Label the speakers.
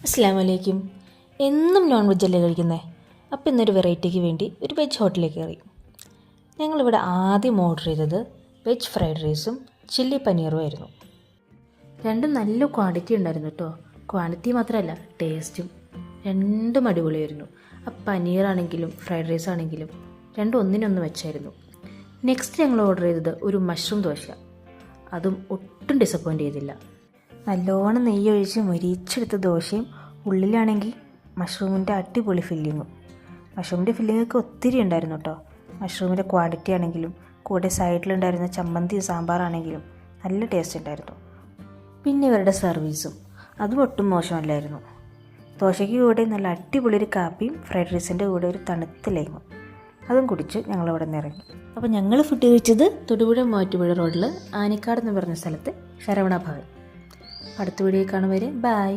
Speaker 1: അസ്സലാമു അലൈക്കും. എന്നും നോൺ വെജ് അല്ലേ കഴിക്കുന്നത്? അപ്പോൾ ഇന്നൊരു വെറൈറ്റിക്ക് വേണ്ടി ഒരു വെജ് ഹോട്ടലിലേക്ക് കയറി. ഞങ്ങളിവിടെ ആദ്യം ഓർഡർ ചെയ്തത് വെജ് ഫ്രൈഡ് റൈസും ചില്ലി പനീറും ആയിരുന്നു. രണ്ടും നല്ല ക്വാണ്ടിറ്റി ഉണ്ടായിരുന്നു കേട്ടോ. ക്വാണ്ടിറ്റി മാത്രമല്ല, ടേസ്റ്റും രണ്ടും അടിപൊളിയായിരുന്നു. ആ പനീറാണെങ്കിലും ഫ്രൈഡ് റൈസ് ആണെങ്കിലും രണ്ടും ഒന്നിനൊന്ന് വെച്ചായിരുന്നു. നെക്സ്റ്റ് ഞങ്ങൾ ഓർഡർ ചെയ്തത് ഒരു മഷ്റൂം ദോശ. അതും ഒട്ടും ഡിസപ്പോയിൻ്റ് ചെയ്തില്ല. നല്ലോണം നെയ്യ് ഒഴിച്ച് മൊരിച്ചെടുത്ത ദോശയും ഉള്ളിലാണെങ്കിൽ മഷ്റൂമിൻ്റെ അടിപൊളി ഫില്ലിങ്ങും. മഷ്റൂമിൻ്റെ ഫില്ലിങ്ങൊക്കെ ഒത്തിരി ഉണ്ടായിരുന്നു കേട്ടോ. മഷ്റൂമിൻ്റെ ക്വാളിറ്റി ആണെങ്കിലും കൂടെ സൈഡിലുണ്ടായിരുന്ന ചമ്മന്തി സാമ്പാറാണെങ്കിലും നല്ല ടേസ്റ്റ് ഉണ്ടായിരുന്നു. പിന്നെ ഇവരുടെ സർവീസും അതും ഒട്ടും മോശമല്ലായിരുന്നു. ദോശയ്ക്ക് കൂടെ നല്ല അടിപൊളി ഒരു കാപ്പിയും ഫ്രൈഡ് റൈസിൻ്റെ കൂടെ ഒരു തണുത്ത ലൈമും അതും കുടിച്ച് ഞങ്ങളവിടെ നിന്ന് ഇറങ്ങി. അപ്പോൾ ഞങ്ങൾ ഫുഡ് കഴിച്ചത് തൊടുപുഴ മൂവാറ്റുപുഴ റോഡിൽ ആനിക്കാട് എന്ന് പറഞ്ഞ സ്ഥലത്ത് ശരവണ ഭവൻ. അടുത്ത വീഡിയോ കാണും വരെ ബൈ.